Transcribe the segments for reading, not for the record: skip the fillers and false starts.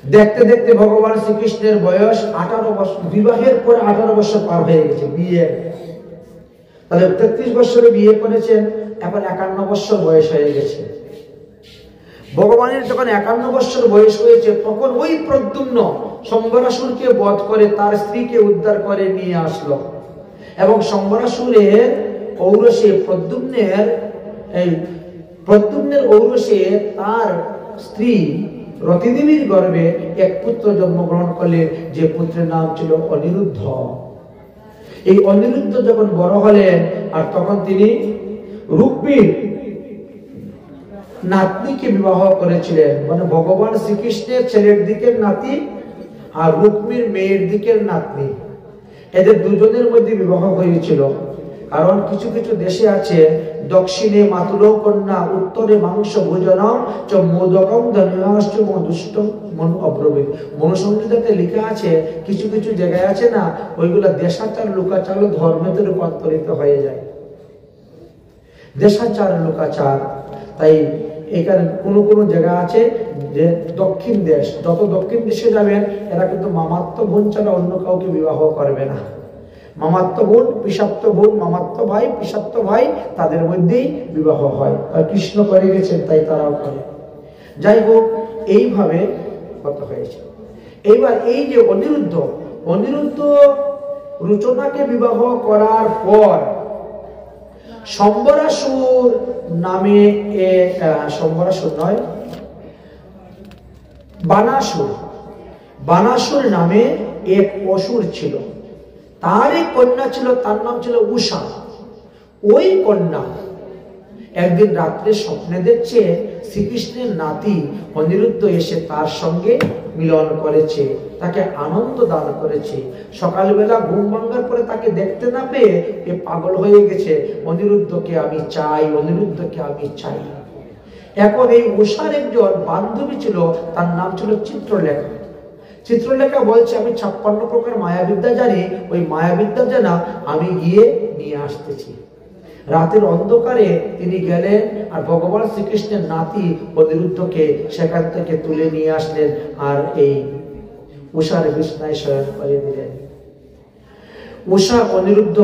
দেখতে দেখতে ভগবান শ্রীকৃষ্ণের বয়স 18 বছর, বিবাহের পর 18 বছর পার হয়ে গেছে বিয়ে। তাহলে 33 বছরে বিয়ে করেছেন, এখন 51 বছর বয়স হয়ে গেছে। ভগবানের যখন 51 বছর বয়স হয়েছে, তখন ওই প্রদ্যুম্ন শম্বরাসুরকে বধ করে তার স্ত্রীকে উদ্ধার করে নিয়ে আসলো, এবং শম্বরাসুরের ঔরসে প্রদ্যুম্নের ঔরসে তার স্ত্রী রতিদেবীর গর্ভে এক পুত্র জন্মগ্রহণ করলেন, যে পুত্রের নাম ছিল অনিরুদ্ধ। এই অনিরুদ্ধ যখন বড় হলেন, আর তখন তিনি রুক্মির নাতনিকে বিবাহ করেছিলেন, মানে ভগবান শ্রীকৃষ্ণের ছেলের দিকের নাতি আর রুক্মির মেয়ের দিকের নাতনি, এদের দুজনের মধ্যে বিবাহ হয়েছিল। কারণ কিছু কিছু দেশে আছে, দক্ষিণে মাতুল কন্যা, উত্তরে মাংস ভোজনম চ মোদকম ধন্যাশ্চ মধুষ্ট মন অব্রবীত। মনুসংহিতাতে লেখা আছে, কিছু কিছু জায়গায় আছে না, ওইগুলা দেশাচার লোকাচার ধর্মেতে রূপান্তরিত হয়ে যায়, দেশাচার লোকাচার। তাই এখানে কোনো জায়গা আছে যে দক্ষিণ দেশ, যত দক্ষিণ দেশে যাবেন এরা কিন্তু মামাত্ম বোন ছাড়া অন্য কাউকে বিবাহ করবে না। মামাত্ম বোন, পিসাত্ত বোন, মামাত্ম ভাই, পিসাত্ত ভাই, তাদের মধ্যেই বিবাহ হয়। আর কৃষ্ণ করে গেছেন, তাই তারাও করে। যাই হোক, এইভাবে কথা হয়েছে। এইবার এই যে অনিরুদ্ধ রুচনাকে বিবাহ করার পর শম্বরাসুর নামে, শম্বরাসুর নয়, বানাসুর নামে এক অসুর ছিল, তার এক কন্যা ছিল, তার নাম ছিল উষা। ওই কন্যা একদিন রাত্রে স্বপ্নে দেখছে শ্রীকৃষ্ণের নাতি অনিরুদ্ধ এসে তার সঙ্গে মিলন করেছে, তাকে আনন্দ দান করেছে। সকালবেলা ঘুম ভাঙার পরে তাকে দেখতে না পেয়ে এ পাগল হয়ে গেছে, অনিরুদ্ধকে আমি চাই, অনিরুদ্ধকে আমি চাই। এখন এই উষার একজন বান্ধবী ছিল, তার নাম ছিল চিত্রলেখা। চিত্রলেখা বলছে, আমি 56 প্রকার মায়াবিদ্যা জানি, ওই মায়াবিদ্যা জানা আমি গিয়ে নিয়ে আসতেছি। রাতের অন্ধকারে তিনি গেলেন, আর ভগবান শ্রীকৃষ্ণের নাতি অনিরুদ্ধকে সেখান থেকে তুলে নিয়ে আসলেন, আর এই উষার বিছানায় শয়ন করিয়ে দিলেন। উষা অনিরুদ্ধ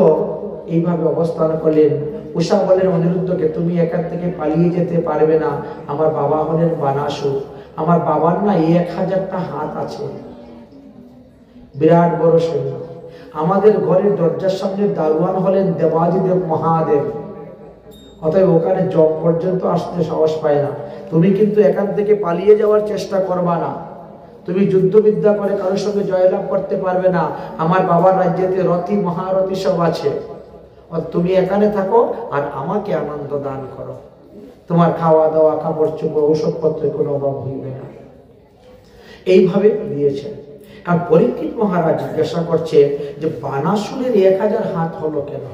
এইভাবে অবস্থান করলেন। উষা বলেন অনিরুদ্ধকে, তুমি এখান থেকে পালিয়ে যেতে পারবে না, আমার বাবা হলেন বানাসুর, আমার বাবার না 1000টা হাত আছে, বিরাট বড় সৈন্য। আমাদের ঘরের দরজার সামনে দারোয়ান হলেন দেবাদিদেব মহাদেব, অতএব ওখানে জব পর্যন্ত আসতে সাহস পায় না। তুমি কিন্তু এখান থেকে পালিয়ে যাওয়ার চেষ্টা করবা না, তুমি যুদ্ধবিদ্যা করে কারোর সঙ্গে জয়লাভ করতে পারবে না। আমার বাবার রাজ্যেতে রথি মহারথী সব আছে, তুমি এখানে থাকো আর আমাকে আনন্দ দান করো, তোমার খাওয়া দাওয়া, কাপড় চোপড়, ঔষধপত্রের কোনো অভাব হইবে না। এইভাবে দিয়েছেন। আর পরীক্ষিত মহারাজ জিজ্ঞাসা করছে যে বানাসুরের 1000 হাত হলো কেন?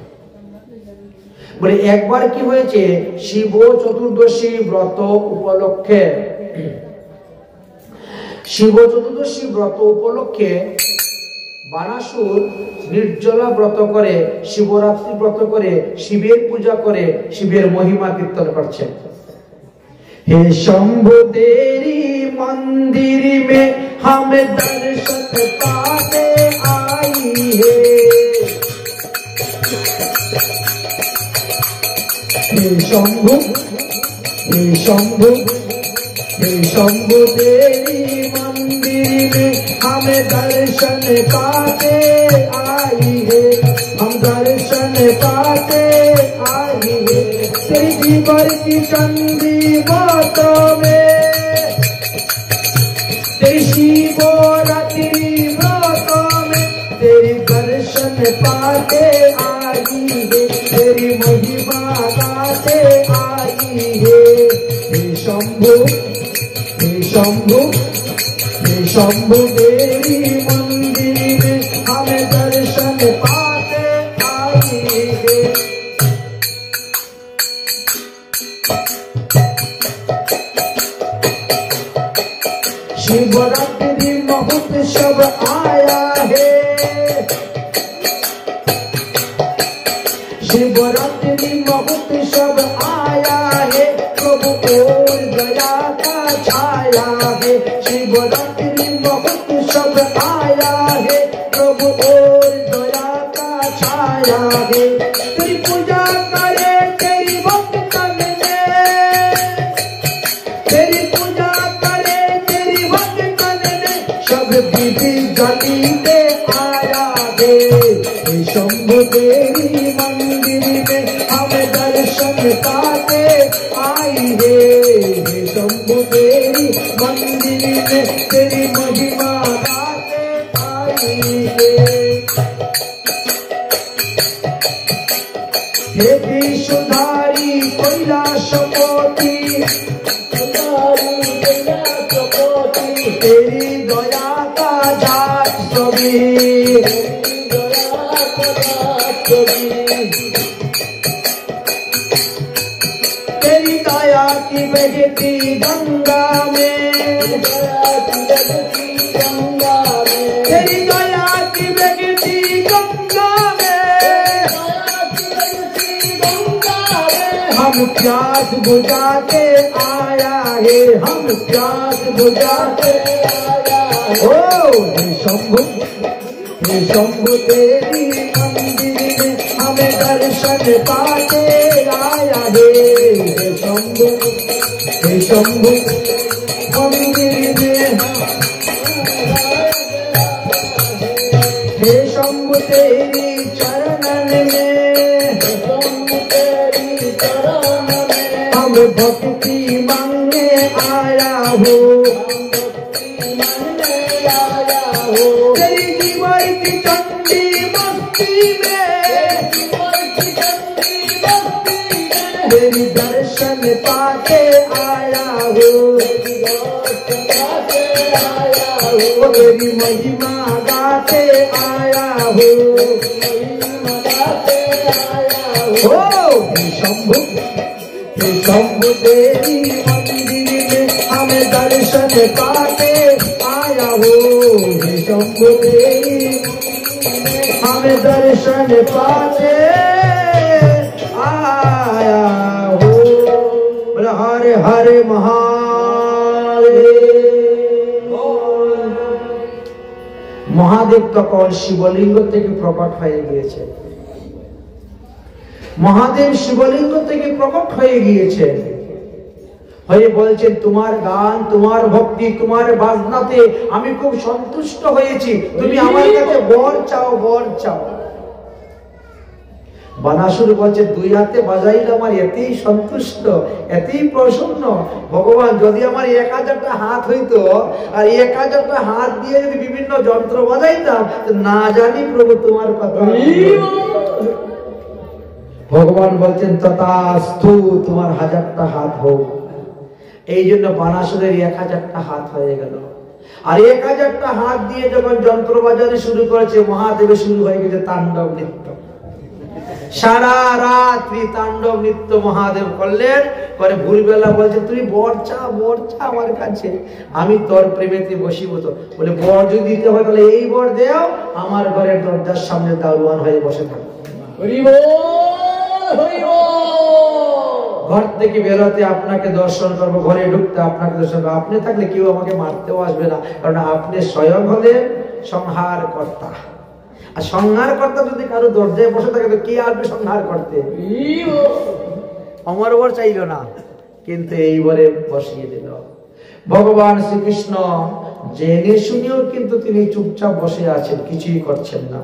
বলে একবার কি হয়েছে, শিব চতুর্দশী ব্রত উপলক্ষে বানাসুর নির্জলা ব্রত করে, শিবরাত্রি ব্রত করে, শিবের পূজা করে, শিবের মহিমা কীর্তন করছেন। हे शंभु तेरी मंदिर में हम दर्शन पाने आई है, हे शंभु तेरी मंदिर में हम दर्शन पाते आई है, हम दर्शन पाते आई है। तेरी जीवर की चंदी बातों में, तेरी शिवरात्रि व्रतों में, तेरी दर्शन पाते आई है, तेरी महिमा गाते आई है। हे शंभु तेरी मंदिर में हमें दर्शन पाते आई है। शिवरात्रि महोत्सव आया है, शिवरात्रि महोत्सव आया है, प्रभु और दया का छाया है। शिवरात्रि महोत्सव आया है, प्रभु और दया का छाया है। तेरी पूजा करे तेरी भक्तन ने, तेरी पूजा करे तेरी भक्तन ने, सब विधि गति पे आया है। शंभु देवी मंदिर में हमें दर्शन पाके आई है। शंभु देवी मंदिर में तेरी महिमा गाते आई है। हे विषधारी कैलाशपति, तेरी दया का जात सभी, तेरी दया की बहती गंगा में, तेरी दया की बहती गंगा में, हम प्यास बुझाते आया है, हम प्यास बुझाते आया है। ओ शंभु, शंभु तेरी मंदिर में हमें दर्शन पाके आया है। शंभु, शंभु मंदिर में, हे शंभु तेरी चरणन में, हम भक्ति मांगने आया हो। तेरी जीवन की चंडी मस्ती में, तेरी दर्शन पाके आया हो। तेरी महिमा गाते आया हो। शंभु, शंभु देवी मंदिर में हमें दर्शन पाके आया हो। शंभु देवी हमें दर्शन पाके आया हो। हरे हरे महादेव। মহাদেব তখন শিবলিঙ্গ থেকে প্রকট হয়ে গিয়েছে। মহাদেব শিবলিঙ্গ থেকে প্রকট হয়ে গিয়েছে, হয়ে বলছেন তোমার গান, তোমার ভক্তি, তোমার বাজনাতে আমি খুব সন্তুষ্ট হয়েছি, তুমি আমার কাছে বর চাও, বর চাও। বানাসুর বলছে দুই হাতে বাজাইলে আমার এতেই সন্তুষ্ট, এতেই প্রসন্ন। ভগবান যদি আমার 1000টা হাত হইতো আর 1000টা হাত দিয়ে যদি বিভিন্ন যন্ত্র বাজাইতাম, না জানি প্রভু তোমার কথা। ভগবান বলছেন তথাস্তু, তোমার 1000টা হাত হোক। এই জন্য বানাসুরের 1000টা হাত হয়ে গেল। আর 1000টা হাত দিয়ে যখন যন্ত্র বাজানো শুরু করেছে, মহাদেবের শুরু হয়ে গেছে তাণ্ডব নৃত্য। সারা রাত্রি তাণ্ডব নৃত্য মহাদেব করলেন। করে ভোরবেলা বলছে তুমি বর চা, বর চা আমার কাছে, আমি তোর প্রেমেতে বসীভূত। বলে বর যদি দিতে হয় তাহলে এই বর দেও, আমার ঘরের দরজার সামনে দারোয়ান হয়ে বসে থাকো। ঘর থেকে বেরোতে আপনাকে দর্শন করবো, ঘরে ঢুকতে আপনাকে দর্শন করবো। আপনি থাকলে কেউ আমাকে মারতেও আসবে না, কারণ আপনি স্বয়ং হলেন সংহার কর্তা। আর সংহার কর্তা যদি কারো দরজায় বসে থাকে তো কে আসবে সংহার করতে? অমর বর চাইল না, কিন্তু এইবারে বসিয়ে দিল। ভগবান শ্রীকৃষ্ণ জেনে শুনেও কিন্তু তিনি চুপচাপ বসে আছেন, কিছুই করছেন না।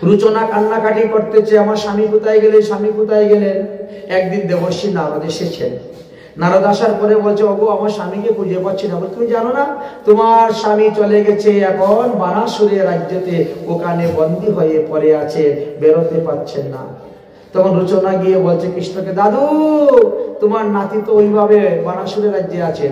রুচনা কান্নাকাটি করতেছে, আমার স্বামী কোথায় গেলেন, স্বামী কোথায় গেলেন। একদিন দেবর্ষী নারদ এসেছেন। নারদ আসার পরে বলছে ওগো আমার স্বামীকে খুঁজে পাচ্ছি না। তুমি জানো না তোমার স্বামী চলে গেছে এখন বানাসুরের রাজ্যতে, ওখানে বন্দী হয়ে পড়ে আছে, বেরোতে পারছেন না। তখন রুচনা গিয়ে বলছে কৃষ্ণকে, দাদু তোমার নাতি তো ওইভাবে বানাসুরের রাজ্যে আছে।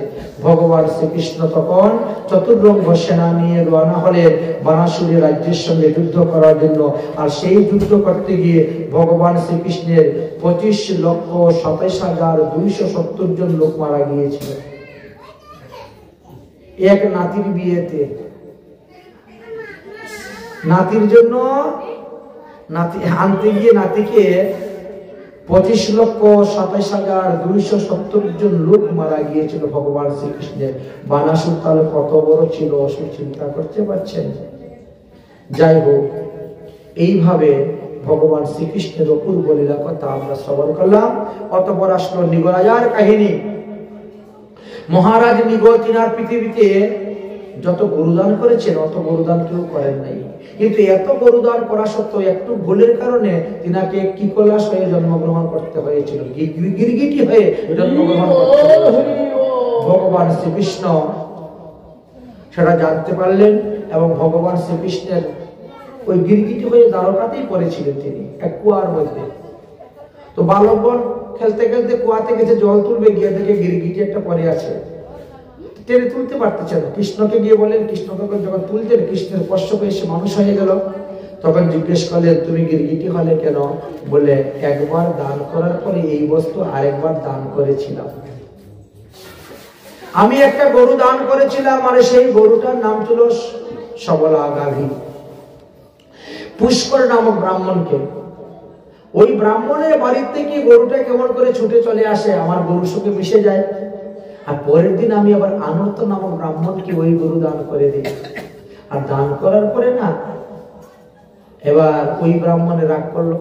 ভগবান শ্রীকৃষ্ণ তখন চতুর্রঙ্গ সেনা নিয়ে রওনা হলেন বানাসুরের রাজ্যের সঙ্গে যুদ্ধ করার জন্য। আর সেই যুদ্ধ করতে গিয়ে ভগবান শ্রীকৃষ্ণের 25,27,270 জন লোক মারা গিয়েছিল এক নাতির বিয়েতে। নাতির জন্য নাতি আনতে গিয়ে নাতিকে 25,27,270 জন লোক মারা গিয়েছিল ভগবান শ্রীকৃষ্ণের বানাসুর। তাহলে কত বড় ছিল অসুর, চিন্তা করতে পারছেন? যাই হোক, এইভাবে ভগবান শ্রীকৃষ্ণের অপূর্ব লীলা কথা আমরা শ্রবণ করলাম। অতঃপর আসলো নিগরাজার কাহিনী। মহারাজ নিগ তিনার পৃথিবীতে যত গরুদান করেছেন অত গরুদান কেউ করেন নাই, কিন্তু এত গরুদান করা সত্ত্বেও একটু ভুলের কারণে তিনাকে কিকলাস হয়ে জন্মগ্রহণ করতে হয়েছিল, গিরগিটি হয়ে জন্মগ্রহণ করতে হয়েছিল। ভগবান শ্রীকৃষ্ণ সেটা জানতে পারলেন এবং ভগবান শ্রীকৃষ্ণের ওই গিরগিটি হয়ে দ্বারকাতেই পড়েছিলেন তিনি, এক কুয়ার মধ্যে। তো বালকগণ খেলতে খেলতে কুয়াতে গেছে জল তুলবে, গিয়ে দেখে গিরগিটি একটা পড়ে আছে, টেনে তুলতে পারতেছে না। কৃষ্ণকে গিয়ে বলেন, কৃষ্ণকে যখন তুলতেন কৃষ্ণের স্পর্শ পেয়ে সে মানুষ হয়ে গেল। তখন জিজ্ঞেস করলেন, তুমি গিরগিটি হলে কেন? বলে, একবার দান করার পরে এই বস্তু আরেকবার দান করেছিলাম। আমি একটা গরু দান করেছিলাম, আর সেই গরুটার নাম ছিল সবলা গাভী। পুষ্কর নামক ব্রাহ্মণকে, ওই ব্রাহ্মণের বাড়ির থেকে গরুটা কেমন করে ছুটে চলে আসে, আমার গরুর সঙ্গে মিশে যায়। আর পরের দিন আমি আবার আনর্ত নামক ব্রাহ্মণকে ওই গরু দান করে দিই। আর দান করার পরে না, এবার ওই ব্রাহ্মণে রাগ করলো।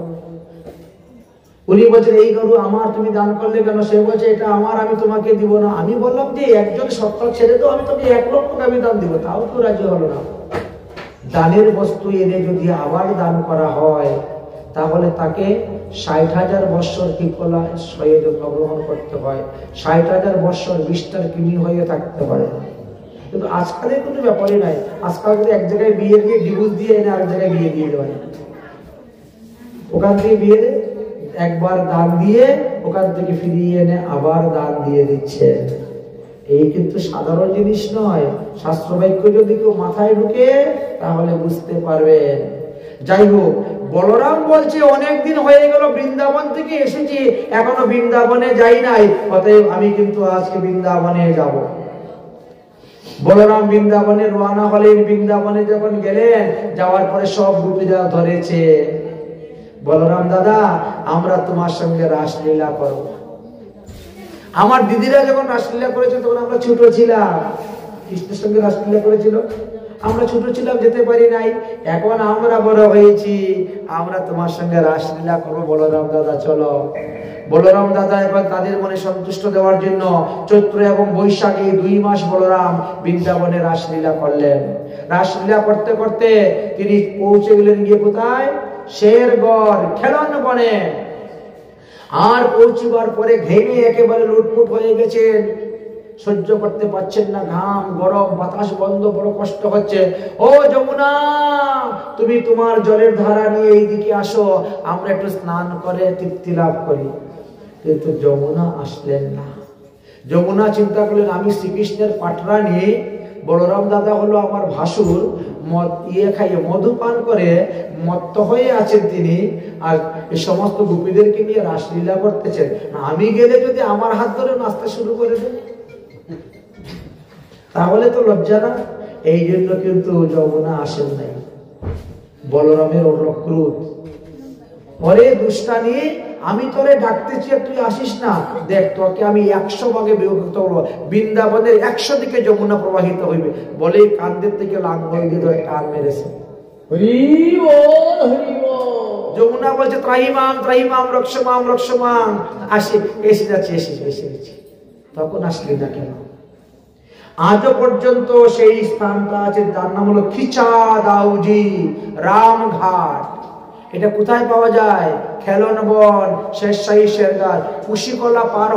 উনি বলছেন, এই গরু আমার, তুমি দান করলে কেন? সে বলছে, এটা আমার, আমি তোমাকে দিব না। আমি বললাম যে একজন সত্তা ছেড়ে তো আমি তোকে 1 লক্ষ আমি দান দিব, তাও তো রাজি হলো না। দানের বস্তু এনে যদি আবার দান করা হয় তাহলে তাকে 60,000 বৎসর কিকলা হয়ে জন্মগ্রহণ করতে হয়, 60,000 বৎসর বিষ্টার কিমি হয়ে থাকতে পারে। কিন্তু আজকালের কোনো ব্যাপারই নাই। আজকাল কিন্তু এক জায়গায় বিয়ে দিয়ে ডিভোর্স দিয়ে এনে আরেক জায়গায় বিয়ে দিয়ে দেওয়া, ওখান থেকে বিয়ে একবার দান দিয়ে ওখান থেকে ফিরিয়ে এনে আবার দান দিয়ে দিচ্ছে। এই কিন্তু সাধারণ জিনিস নয়। শাস্ত্র বাক্য যদি কেউ মাথায় ঢুকে তাহলে বুঝতে পারবেন। যাই হোক, বলরাম বলছে, অনেকদিন হয়ে গেল বৃন্দাবন থেকে এসেছি, এখনো বৃন্দাবনে যাই নাই, অতএব আমি কিন্তু আজকে বৃন্দাবনে যাব। বলরাম বৃন্দাবনে রওনা হলেন। বৃন্দাবনে যখন গেলেন, যাওয়ার পরে সব গোপীরা ধরেছে, বলরাম দাদা, আমরা তোমার সঙ্গে রাসলীলা করব। আমার দিদিরা যখন রাসলীলা করেছে তখন আমরা ছোট ছিলাম, কৃষ্ণের সঙ্গে রাসলীলা করেছিল, আমরা ছোট ছিলাম, যেতে পারি নাই। এখন আমরা বড় হয়েছি, আমরা তোমার সঙ্গে রাসলীলা করবো, বলরাম দাদা চলো। বলরাম দাদা এবার তাদের মনে সন্তুষ্ট দেওয়ার জন্য চৈত্র এবং বৈশাখে 2 মাস বলরাম বৃন্দাবনে রাসলীলা করলেন। রাসলীলা করতে করতে তিনি পৌঁছে গেলেন গিয়ে কোথায়? শেরগড় খেলন বনে। আর পৌঁছিবার পরে ঘেমে একেবারে লুটপুট হয়ে গেছেন, সহ্য করতে পারছেন না, ঘাম, গরম, বাতাস বন্ধ, বড় কষ্ট হচ্ছে। ও যমুনা, তুমি তোমার জলের ধারা নিয়ে এইদিকে আসো, আমরা একটু স্নান করে তৃপ্তি লাভ করি। কিন্তু যমুনা আসলেন না। যমুনা চিন্তা করলেন, আমি শ্রীকৃষ্ণের পাঠরা নিয়ে, বলরাম দাদা হলো আমার ভাসুর, খাইয়ে মধু পান করে মত্ত হয়ে আছেন তিনি, আর এই সমস্ত গোপীদেরকে নিয়ে রাসলীলা করতেছেন। আমি গেলে যদি আমার হাত ধরে নাচতে শুরু করে দেন তাহলে তো লজ্জা না। এই জন্য কিন্তু যমুনা আসেন নাই। বলরামের ক্রোধ, পরে দুষ্টানি, আমি তোরে ডাকতেছি, তুই আসিস না, দেখ তোকে আমি 100 ভাগে বিভক্ত করবো, বৃন্দাবনের 100 দিকে যমুনা প্রবাহিত হইবে। বলে কান্দের থেকে লাঙ্গল দিয়ে ধরে টান মেরেছে। যমুনা বলছে, ত্রাহিমাম ত্রাহিমাম রক্ষমাম রক্ষমাম, আসি, এসে যাচ্ছে, এসে গেছি। তখন আসলি না কেন? আজও পর্যন্ত সেই স্থানটা আছে, তার নাম হলো খিচা দাউজি রামঘাট। এটা কোথায় পাওয়া যায়? খেলন বন, শেরশাহী শেরগার। কুশিকলা পার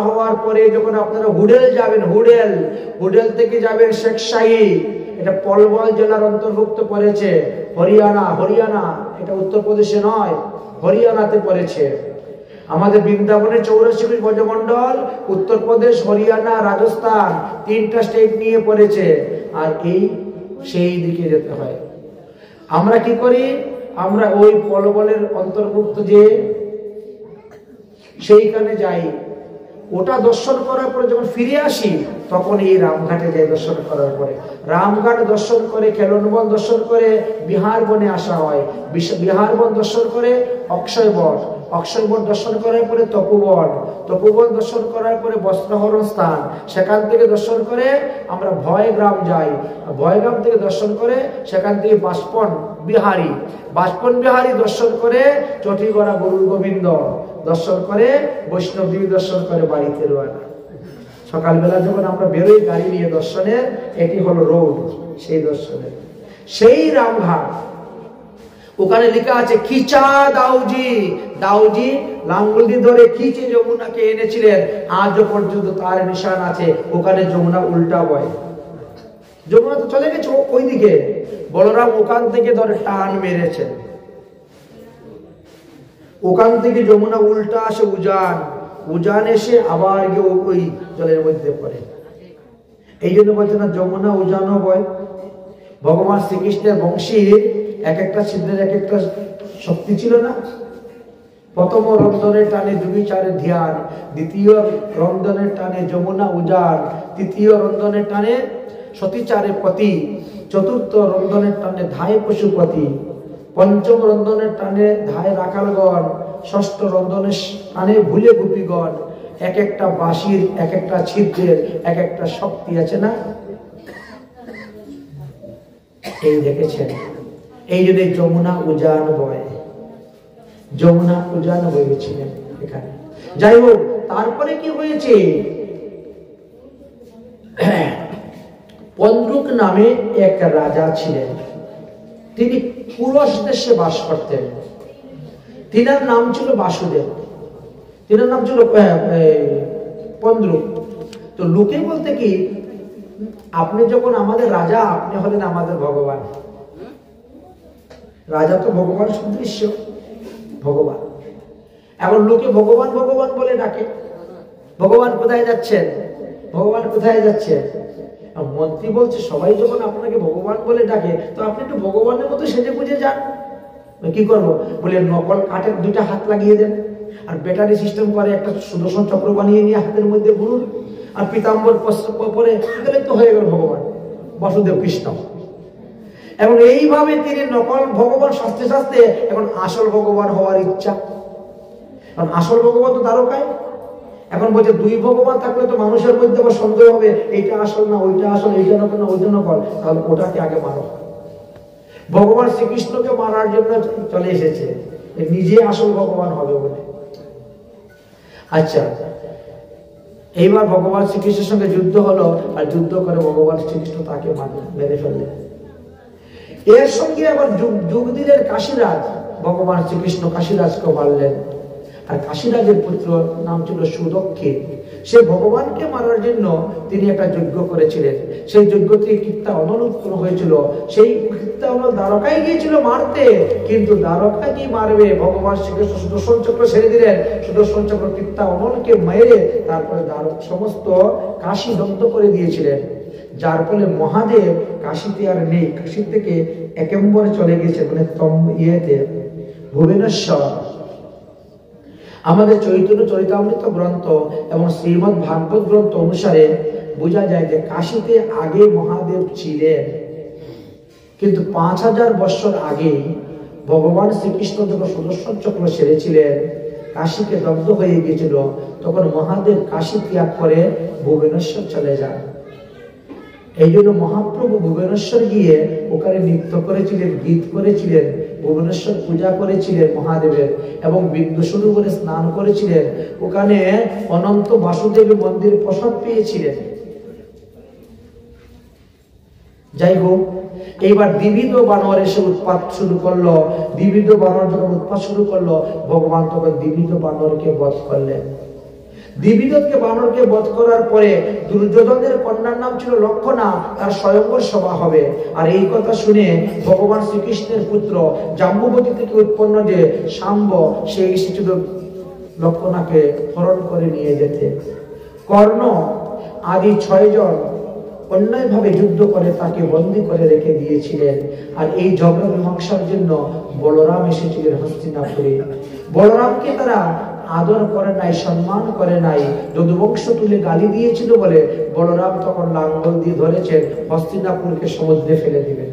হওয়ার পরে যখন আপনারা হুডেল যাবেন, হুডেল থেকে যাবেন শেরশাহী, এটা পলবল জেলার অন্তর্ভুক্ত পড়েছে। হরিয়ানা, এটা উত্তরপ্রদেশে নয়, হরিয়ানাতে পড়েছে। আমাদের বৃন্দাবনের 84 ব্রজমন্ডল, উত্তরপ্রদেশ, হরিয়ানা, রাজস্থান, 3টা স্টেট নিয়ে পড়েছে। আর সেই দিকে যেতে হয়। আমরা কি করি? আমরা ওই পলবলের অন্তর্ভুক্ত যে সেইখানে যাই, ওটা দর্শন করার পরে যখন ফিরে আসি তখন এই রামঘাটে যাই। দর্শন করার পরে রামঘাট দর্শন করে, কেলনবন দর্শন করে বিহার বনে আসা হয়। বিহার বন দর্শন করে অক্ষয় বট, অক্ষয় বট দর্শন করার পরে তপোবন, তপোবন দর্শন করার পরে বস্ত্রহরণ স্থান, সেখান থেকে দর্শন করে আমরা ভয়গ্রাম যাই। ভয়গ্রাম থেকে দর্শন করে সেখান থেকে বাষ্পন বিহারী, বাষ্পন বিহারী দর্শন করে চটিগড়া গরুর গোবিন্দ দর্শন করে বৈষ্ণব দেবী দর্শন করে বাড়িতে রওনা। সকালবেলা যখন আমরা বেরোই গাড়ি নিয়ে দর্শনের, এটি হলো রোড সেই দর্শনের। সেই রামঘাট, ওখানে লেখা আছে খিচা দাউজি, দাউজি লাঙ্গল দিয়ে ধরে খিচে যমুনাকে এনেছিলেন, আজও পর্যন্ত তার নিশান আছে। ওখানে যমুনা উল্টা বয়, যমুনা তো চলে গেছে ওইদিকে, বলরাম ওখান থেকে ধরে টান মেরেছেন, ওখান থেকে যমুনা উল্টা আসে উজান, উজান এসে আবার গিয়ে ওই জলের মধ্যে পড়ে। এই জন্য বলছে না যমুনা উজানও বয়। ভগবান শ্রীকৃষ্ণের বংশীর এক একটা ছিদ্রের এক একটা শক্তি ছিল না। প্রথম রন্ধনের টানে দুবিচারে ধ্যান, দ্বিতীয় রন্ধনের টানে যমুনা উজান, তৃতীয় রন্ধনের টানে সতীচারে পতি, চতুর্থ রন্ধনের টানে ধায় পশুপতি, পঞ্চম রন্ধনের টানে ধায় রাখালগণ, ষষ্ঠ রন্ধনের টানে ভুলে গোপীগণ। এক একটা বাঁশির এক একটা ছিদ্রের এক একটা শক্তি আছে না, এই দেখেছেন। এই জন্য যমুনা উজান বয়, যমুনা উজান বয়েছিলেন এখানে। যাই হোক, তারপরে কি হয়েছে, পন্দ্রুক নামে এক রাজা ছিলেন, তিনি পুরুষ দেশে বাস করতেন। তিনার নাম ছিল বাসুদেব, তিনার নাম ছিল পন্দ্রুক। তো লোকে বলতে কি, আপনি যখন আমাদের রাজা, আপনি হলেন আমাদের ভগবান। রাজা তো ভগবান সদৃশ্য, ভগবান। এখন লোকে ভগবান ভগবান বলে ডাকে, ভগবান কোথায় যাচ্ছেন, ভগবান কোথায় যাচ্ছেন। মন্ত্রী বলছে সবাই যখন আপনাকে ভগবান বলে ডাকে, তো আপনি একটু ভগবানের মতো সেজে বুঝে যান। কি করবো বলে, নকল কাঠের দুইটা হাত লাগিয়ে দেন, আর ব্যাটারি সিস্টেম করে একটা সুদর্শন চক্র বানিয়ে নিয়ে হাতের মধ্যে ঘুরুন, আর পিতাম্বর পরে গেলে তো হয়ে গেল ভগবান বাসুদেব কৃষ্ণ। এবং এইভাবে তিনি নকল ভগবান শাস্তে শাস্তে এখন আসল ভগবান হওয়ার ইচ্ছা। কারণ আসল ভগবান তো দ্বারকায়। এখন বলছে দুই ভগবান থাকলে তো মানুষের মধ্যে আবার সন্দেহ হবে, এইটা আসল না ওইটা আসল, এইটা নকল না ওইটা নকল, তাহলে ওটাকে আগে মারো। ভগবান শ্রীকৃষ্ণকে মারার জন্য চলে এসেছে, নিজে আসল ভগবান হবে বলে। আচ্ছা, এইবার ভগবান শ্রীকৃষ্ণের সঙ্গে যুদ্ধ হলো, আর যুদ্ধ করে ভগবান শ্রীকৃষ্ণ তাকে মেরে ফেললেন। এর সঙ্গে আবার যুগ দিলেন কাশীরাজ, ভগবান শ্রীকৃষ্ণ কাশীরাজকে মারলেন। আর কাশীরাজের পুত্র নাম ছিল সুদক্ষিণ, সে ভগবানকে মারার জন্য তিনি একটা যজ্ঞ করেছিলেন। সেই যজ্ঞ থেকে কীর্তা অনল উৎপন্ন হয়েছিল। সেই কীর্তা অনল দ্বারকায় গিয়েছিল মারতে, কিন্তু দ্বারকা কি মারবে, ভগবান শ্রীকৃষ্ণ সুদর্শন চক্র ছেড়ে দিলেন। সুদর্শন চক্র কীর্তা অনলকে মেরে তারপরে সমস্ত কাশী দগ্ধ করে দিয়েছিলেন। যার ফলে মহাদেব কাশীতে আর নেই, কাশী থেকে একেম্বরে চলে গেছে, মানে ভুবনেশ্বর। আমাদের চৈতন্য চরিতামৃত গ্রন্থ এবং শ্রীমদ ভাগবত গ্রন্থ অনুসারে বোঝা যায় যে কাশীতে আগে মহাদেব ছিলেন, কিন্তু 5000 বছর আগে ভগবান শ্রীকৃষ্ণ যখন সুদর্শন চক্র ছেড়েছিলেন, কাশীকে দগ্ধ হয়ে গিয়েছিল, তখন মহাদেব কাশী ত্যাগ করে ভুবনেশ্বর চলে যান। এই জন্য মহাপ্রভু ভুবনেশ্বর গিয়ে ওখানে নৃত্য করেছিলেন, গীত করেছিলেন, ভুবনেশ্বর পূজা করেছিলেন মহাদেবের, এবং বিন্দুসুর বলে স্নান করেছিলেন। ওখানে অনন্ত বাসুদেব মন্দির প্রসাদ পেয়েছিলেন। যাই হোক, এইবার দ্বিবিধ বানর এসে উৎপাত শুরু করলো। দ্বিবিধ বানর যখন উৎপাত শুরু করলো, ভগবান তখন দ্বিবিধ বানরকে বধ করলেন। দ্বিবিধকে বানরকে বধ করার পরে দুর্যোধনের কন্যার নাম ছিল লক্ষণা, তার স্বয়ংবর সভা হবে। আর এই কথা শুনে ভগবান শ্রীকৃষ্ণের পুত্র জাম্বুবতী থেকে উৎপন্ন যে শাম্ব, সে এসেছিল লক্ষণাকে হরণ করে নিয়ে যেতে। কর্ণ আদি 6 জন অন্যায়ভাবে যুদ্ধ করে তাকে বন্দী করে রেখে দিয়েছিলেন। আর এই ঝগড়া মীমাংসার জন্য বলরাম এসেছিলেন হস্তিনাপুরে। বলরামকে তারা আদর করে নাই, সম্মান করে নাই, যদুবংশ তুলে গালি দিয়েছিল বলে বলরাম তখন লাঙ্গল দিয়ে ধরেছেন হস্তিনাপুরকে সমুদ্রে ফেলে দিবেন।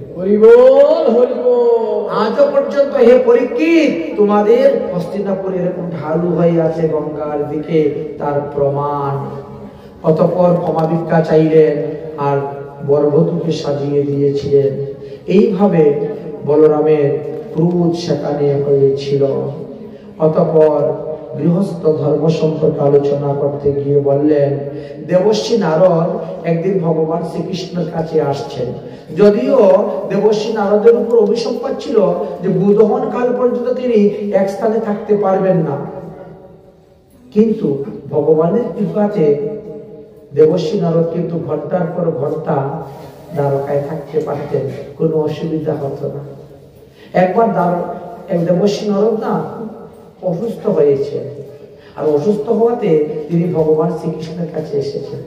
আজও পর্যন্ত হে পরীক্ষিত, তোমাদের হস্তিনাপুর এরকম ঢালু হয়ে আছে গঙ্গার দিকে, তার প্রমাণ। অতঃপর ক্ষমা ভিক্ষা চাইলেন আর বরবধূকে সাজিয়ে দিয়েছিলেন। এইভাবে বলরামের ক্রোধ সেখানে হয়েছিল। অতঃপর গৃহস্থ ধর্ম সম্পর্কে আলোচনা করতে গিয়ে বললেন, দেবর্ষি নারদ একদিন ভগবান শ্রীকৃষ্ণের কাছে আসছেন। যদিও দেবর্ষি নারদের উপর অভিসম্পাদ ছিল যে বুধহন কাল পর্যন্ত তিনি এক স্থানে থাকতে পারবেন না, কিন্তু ভগবানের কৃপাতে দেবর্ষি নারদ কিন্তু ঘন্টার পর ঘন্টা দ্বারকায় থাকতে পারতেন, কোনো অসুবিধা হতো না। একবার দেবর্ষি নারদ না অসুস্থ হয়েছে, আর অসুস্থ হওয়াতে তিনি ভগবান শ্রীকৃষ্ণের কাছে এসেছেন।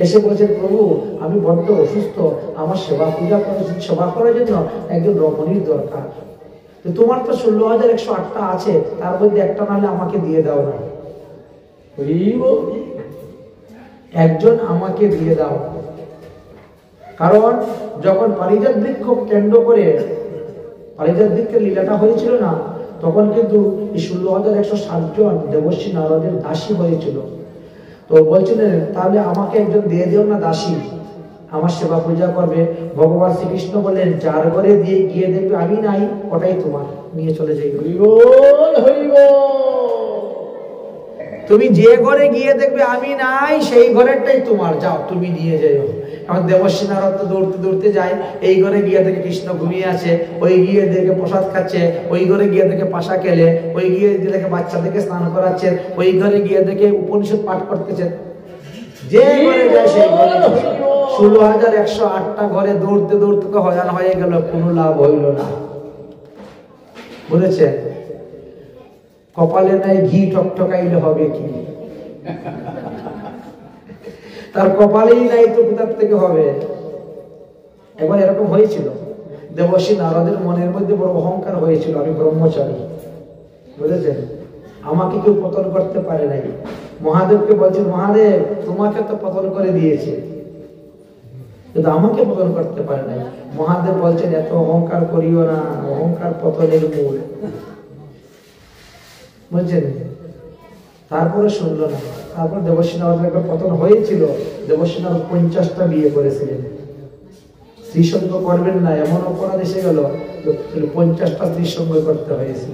এসে বলছেন, প্রভু আমি বড্ড অসুস্থ, আমার সেবা করার জন্য একজন রমণীর দরকার। তোমার তো 16,108টা আছে, তার মধ্যে একটা নাহলে আমাকে দিয়ে দাও না, একজন আমাকে দিয়ে দাও। কারণ যখন পারিজাত বৃক্ষ কেন্দ্র করে পারিজাত বৃক্ষের লীলাটা হয়েছিল না, তখন কিন্তু এই 16,107 জন দেবর্ষি নারদের দাসী হয়েছিল। তো বলছিলেন, তাহলে আমাকে একজন দিয়ে দিও না দাসী, আমার সেবা পূজা করবে। ভগবান শ্রীকৃষ্ণ বললেন, যার ঘরে দিয়ে গিয়ে দেখবে আমি নাই, ওটাই তোমার, নিয়ে চলে যাই। তুমি যে ঘরে গিয়ে দেখবে আমি নাই, সেই ঘরেরটাই তোমার, যাও তুমি নিয়ে যাও। এখন দেবর্ষি নারদ তো দৌড়তে দৌড়তে যায়, এই ঘরে গিয়ে দেখে কৃষ্ণ ঘুমিয়ে আছে, ওই গিয়ে দেখে প্রসাদ খাচ্ছে, ওই ঘরে গিয়ে দেখে পাশা খেলে, ওই গিয়ে দেখে বাচ্চাদেরকে স্নান করাচ্ছে, ওই ঘরে গিয়ে দেখে উপনিষদ পাঠ করতেছে। যে ঘরে যায় সেই ঘরে 16,108টা ঘরে দৌড়তে দৌড়তে তো হয়রান হয়ে গেল, কোনো লাভ হইল না। বলেছে, কপালে নাই ঘি টকটকাইলে হবে কি, তার কপালেই নাই তো কোথার থেকে হবে। একবার এরকম হয়েছিল, দেবর্ষি নারদের মনের মধ্যে বড় অহংকার হয়েছিল, আমি ব্রহ্মচারী, বুঝেছেন, আমাকে কেউ পতন করতে পারে নাই। মহাদেবকে বলছেন, মহাদেব তোমাকে তো পতন করে দিয়েছে, কিন্তু আমাকে পতন করতে পারে নাই। মহাদেব বলছেন, এত অহংকার করিও না, অহংকার পতনের মূল। বুঝছেন, তারপরে শুনলো না। তারপর দেবর্ষি নারদের একবার পতন হয়েছিল, দেবর্ষি নারদ 50টা বিয়ে করেছিলেন। স্ত্রীসঙ্গ করবেন না এমন অপরাধ এসে গেল, 50টা স্ত্রীসঙ্গ করতে হয়েছিল।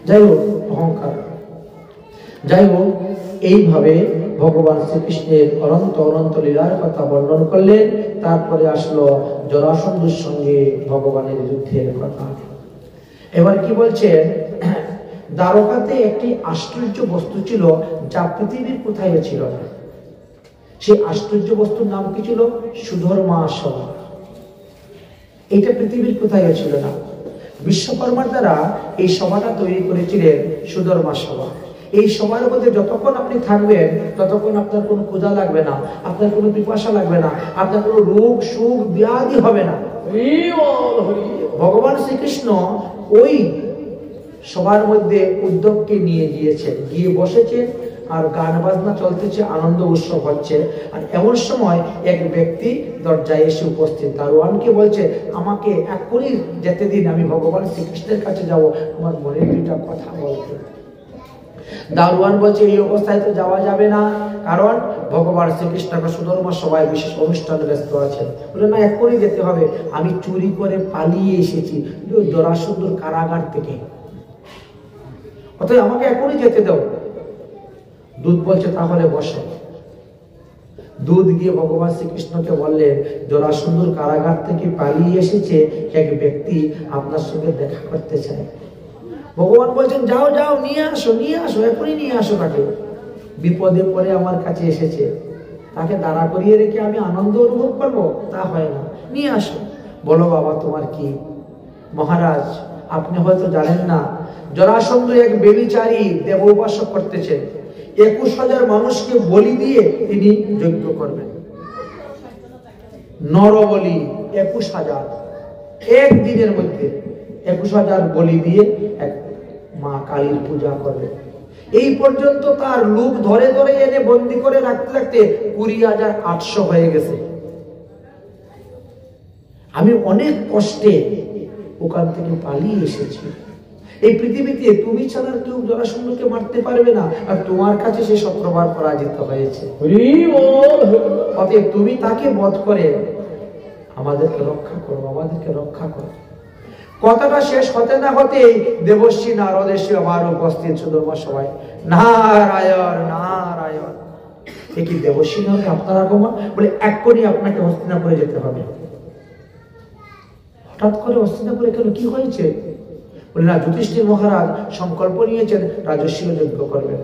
যাই হোক, অহংকার। যাই হোক, এইভাবে ভগবান শ্রীকৃষ্ণের অনন্ত অনন্ত লীলার কথা বর্ণন করলেন। তারপরে আসলো জরাসন্ধের সঙ্গে ভগবানের যুদ্ধের কথা। এবার কি বলছেন, দ্বারকাতে একটি আশ্চর্য বস্তু ছিল, যা পৃথিবীর কোথাও ছিল না। সেই আশ্চর্য বস্তুর নাম কি ছিল? সুধর্মা সভা। এটা পৃথিবীর কোথাও ছিল না। বিশ্বকর্মার দ্বারা এই সভাটা তৈরি করেছিলেন সুধর্মা সভা। এই সভার মধ্যে যতক্ষণ আপনি থাকবেন, ততক্ষণ আপনার কোনো ক্ষুধা লাগবে না, আপনার কোনো পিপাসা লাগবে না, আপনার কোনো রোগ সুখ ব্যাধি হবে না। ভগবান শ্রীকৃষ্ণ ওই সবার মধ্যে উদ্যোগকে নিয়ে গিয়েছেন, গিয়ে বসেছেন, আর গান বাজনা চলতেছে, আনন্দ উৎসব হচ্ছে। আর এমন সময় এক ব্যক্তি দরজায় এসে উপস্থিত, দারোয়ানকে বলছে, আমাকে এক্ষুনি যেতে দিন, আমি ভগবান শ্রীকৃষ্ণের কাছে যাব, আমার মনের দুইটা কথা বলতে। দারোয়ান বলছে, এই অবস্থায় তো যাওয়া যাবে না, কারণ ভগবান শ্রীকৃষ্ণকে সুধর্মা সভায় বিশেষ অনুষ্ঠানে ব্যস্ত আছেন। বলে, না, এক্ষুনি যেতে হবে, আমি চুরি করে পালিয়ে এসেছি জরাসন্ধর কারাগার থেকে, অতএব আমাকে এখনই যেতে দাও। দূত বলছে, তাহলে বসো। দূত গিয়ে ভগবান শ্রীকৃষ্ণকে বললেন, জরাসন্ধর কারাগার থেকে পালিয়ে এসেছে এক ব্যক্তি আপনার সঙ্গে দেখা করতে চায়। ভগবান বলছেন, যাও যাও, নিয়ে আসো, নিয়ে আসো, এখনই নিয়ে আসো তাকে। বিপদে পড়ে আমার কাছে এসেছে, তাকে দাঁড়া করিয়ে রেখে আমি আনন্দ অনুভব করবো, তা হয় না, নিয়ে আসো। বলো বাবা, তোমার কি? মহারাজ, আপনি হয়তো জানেন না, জরাসন্ধ এক ব্যভিচারী দেব উপাসক করতেছেন। 21,000 মানুষকে বলি দিয়ে তিনি যজ্ঞ করবেন। নরবলি 21,000, একদিনের মধ্যে 21,000 বলি দিয়ে এক মা কালীর পূজা করবে। এই পর্যন্ত তার লোক ধরে ধরে এনে বন্দি করে রাখতে রাখতে 20,800 হয়ে গেছে। আমি অনেক কষ্টে ওখান থেকে পালিয়ে এসেছি। এই পৃথিবীতে তুমি ছাড়া কেউ জরাসন্ধকে মারতে পারবে না, আর তোমার কাছে সে 17 বার পরাজিত হয়েছে। অতএব তুমি তাকে বধ করে আমাদেরকে রক্ষা করো, আমাদেরকে রক্ষা করো। কথাটা শেষ হতে না হতেই দেবশ্রী নারদ এসে আবার উপস্থিত। সুধর্মা সবাই নারায়ণ নারায়ণ। এ কি দেবশ্রী নারদ আপনার আগমন? বলে এক্ষুনি আপনাকে হস্তিনাপুরে যেতে হবে। হঠাৎ করে হস্তিনাপুরে কেন, কি হয়েছে? বলে না, যুধিষ্ঠির মহারাজ সংকল্প নিয়েছেন রাজস্বীয় যজ্ঞ করবেন,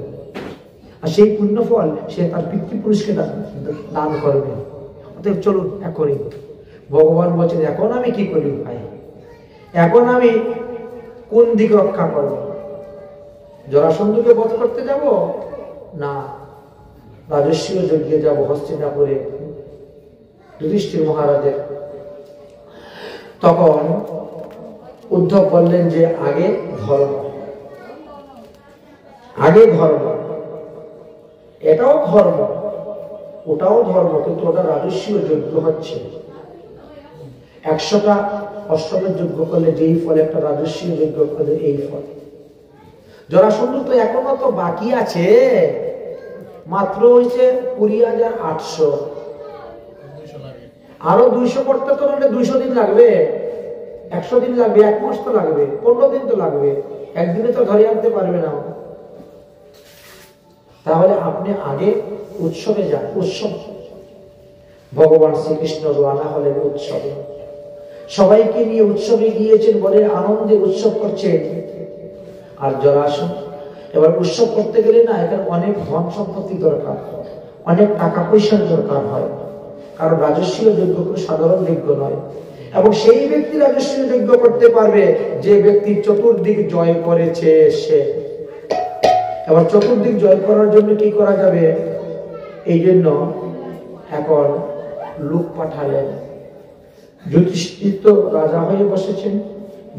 আর সেই পুণ্যফল সে তার পিতৃপুরুষকে দান করবে। অতএব চলুন এখনই। ভগবান বলছেন এখন আমি কি করি ভাই, এখন আমি কোন দিক রক্ষা করব? জরাসন্ধকে বধ করতে যাব না রাজস্বীয় যজ্ঞে যাব হস্তিনাপুরে যুধিষ্ঠির মহারাজের। তখন উদ্ধব বললেন যে আগে ধর্ম, আগে ধর্ম, এটাও ধর্ম ওটাও ধর্ম, কিন্তু ওটা রাজস্বীয় যজ্ঞ হচ্ছে। 100টা অষ্টমের যজ্ঞ করলে যেই ফল, একটা রাজস্বীয় যজ্ঞ করলে এই ফল। জরাসন্ধ তো এখনো তো বাকি আছে, মাত্র হয়েছে 20,800। আরো 200 করতে তো 200 দিন লাগবে, 100 দিন লাগবে, 1 মাস তো লাগবে, 15 দিন তো লাগবে, একদিনে তো ধরে আনতে পারবে না। তাহলে আপনি আগে উৎসবে যান। উৎসব, ভগবান শ্রীকৃষ্ণ রানা হলেন উৎসবে, সবাইকে নিয়ে উৎসবে গিয়েছেন, বলে আনন্দে উৎসব করছেন। আর জরাসন্ধ এবার উৎসব করতে গেলে না, এখানে অনেক ধন সম্পত্তি দরকার, অনেক টাকা পয়সার দরকার হয়, কারণ রাজস্বীয় যজ্ঞ কোনো সাধারণ যজ্ঞ নয়। এবং সেই ব্যক্তি রাজস্বীয় যজ্ঞ করতে পারবে যে ব্যক্তি চতুর্দিক জয় করেছে সে। এবার চতুর্দিক জয় করার জন্য কি করা যাবে? এই জন্য এখন লোক পাঠালেন। যুধিষ্ঠির তো রাজা হয়ে বসেছেন,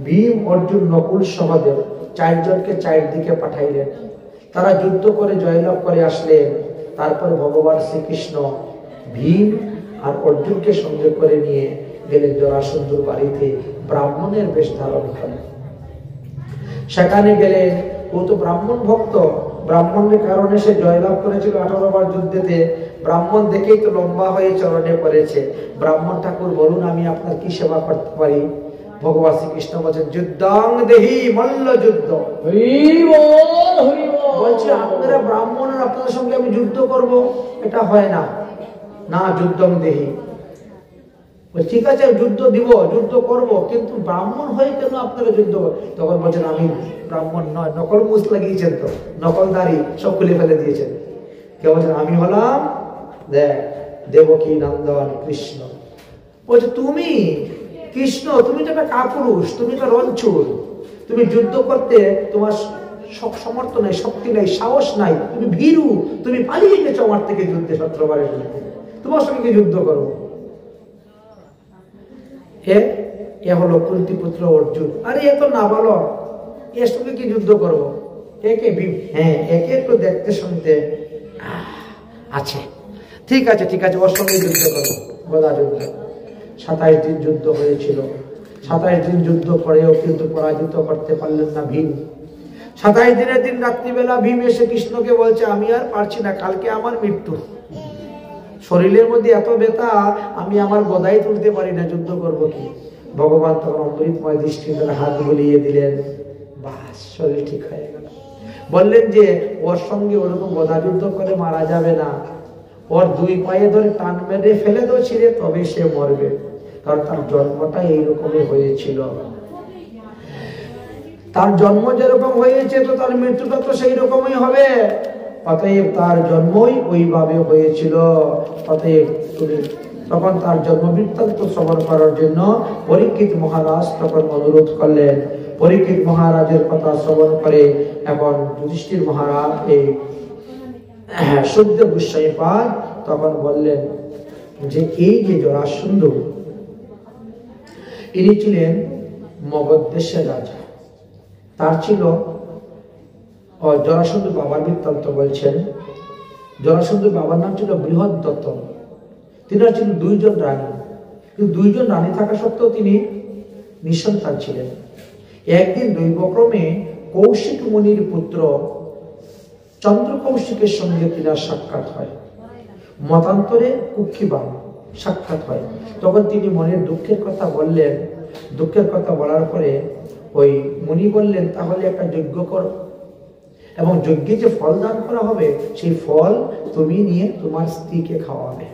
ভীম, অর্জুন, নকুল, সহদেব 4 জনকে 4 দিকে পাঠাইলেন। তারা যুদ্ধ করে জয়লাভ করে আসলেন। তারপরে ভগবান শ্রীকৃষ্ণ ভীম আর অর্জুনকে সঙ্গে করে নিয়ে গেলেন জরাসন্ধর বাড়িতে, ব্রাহ্মণের বেশ ধারণ করেন। সেখানে গেলেন, ও তো ব্রাহ্মণ ভক্ত, ব্রাহ্মণের কারণে সে জয়লাভ করেছিল 18 বার যুদ্ধেতে। ব্রাহ্মণ দেখেই তো লম্বা হয়ে চরণে পড়েছে। ব্রাহ্মণ ঠাকুর বলুন আমি আপনার কি সেবা করতে পারি? ভগবান শ্রীকৃষ্ণ বলছেন যুদ্ধং দেহি মল্ল যুদ্ধ। বলছে আপনারা ব্রাহ্মণ, আপনাদের সঙ্গে আমি যুদ্ধ করব, এটা হয় না, না যুদ্ধং দেহি। ঠিক আছে যুদ্ধ দিব, যুদ্ধ করব, কিন্তু ব্রাহ্মণ হয়ে কেন আপনারা যুদ্ধ? তখন বলছেন আমি ব্রাহ্মণ নয়, নকল মুছ লাগিয়েছেন তো, নকল দাড়ি সব খুলে ফেলে দিয়েছেন। কে বলছেন আমি হলাম দেখ দেবকী নন্দন কৃষ্ণ। বলছে তুমি কৃষ্ণ, তুমি তো একটা কাপুরুষ, তুমি তো রঞ্চুর, তুমি যুদ্ধ করতে তোমার সমর্থ নাই, শক্তি নাই, সাহস নাই, তুমি ভীরু, তুমি পালিয়ে গেছো আমার থেকে যুদ্ধে 17 বারের যুদ্ধে, তোমার সঙ্গে যুদ্ধ করবো। এ হলো কুন্তিপুত্র অর্জুন। আরে এ তো নাবালক, এর সঙ্গে কি যুদ্ধ করবো? একে হ্যাঁ, একে একটু দেখতে শুনতে আছে, ঠিক আছে ঠিক আছে, ওর সঙ্গে যুদ্ধ করবো। গদা যুদ্ধ 27 দিন যুদ্ধ হয়েছিল। 27 দিন যুদ্ধ করেও কিন্তু পরাজিত করতে পারলেন না ভীম। 27 দিনের দিন রাত্রিবেলা ভীম এসে কৃষ্ণকে বলছে আমি আর পারছি না, কালকে আমার মৃত্যু, শরীরের মধ্যে এত ব্যথা, আমি আমার গদাই তুলতে পারি না, যুদ্ধ করবো কি? ভগবান তখন অমৃতময় দৃষ্টি করে হাত বুলিয়ে দিলেন, বাস শরীর ঠিক হয়ে গেল। বললেন যে ওর সঙ্গে ওরকম গদা যুদ্ধ করে মারা যাবে না, ওর 2 পায়ে ধরে টান মেরে ফেলে দাও ছিঁড়ে, তবে সে মরবে, কারণ তার জন্মটা এইরকমই হয়েছিল। তার জন্ম যেরকম হয়েছে তো তার মৃত্যুটা তো সেই রকমই হবে। অতএব তার জন্মই ওইভাবে হয়েছিল। অতএব তুমি তখন তার জন্ম বৃত্তান্ত শ্রবণ করার জন্য পরীক্ষিত মহারাজ তখন অনুরোধ করলেন। পরীক্ষিত মহারাজের কথা শ্রবণ করে এখন যুধিষ্ঠির মহারাজ এই সুখদেব গোস্বামীপাদ তখন বললেন যে এই যে জরাসন্ধ, ইনি ছিলেন মগধ দেশের রাজা। তার ছিল জরাসন্ধুর বাবার বৃত্তান্ত বলছেন। জরাসন্ধুর বাবার নাম ছিল বৃহদ্দত্ত। তিনার ছিল 2 জন রানী, কিন্তু 2 জন রানী থাকা সত্ত্বেও তিনি নিঃসন্তান ছিলেন। একদিন দৈবক্রমে কৌশিক মুনির পুত্র চন্দ্র কৌশিকের সঙ্গে তিনার সাক্ষাৎ হয়। মতান্তরে কুক্ষিবাম সাক্ষাৎ হয়। তখন তিনি মনের দুঃখের কথা বললেন। দুঃখের কথা বলার পরে ওই মুনি বললেন, তাহলে একটা যজ্ঞ করো, এবং যজ্ঞে যে ফল দান করা হবে সেই ফল তুমি নিয়ে তোমার স্ত্রীকে খাওয়াবে।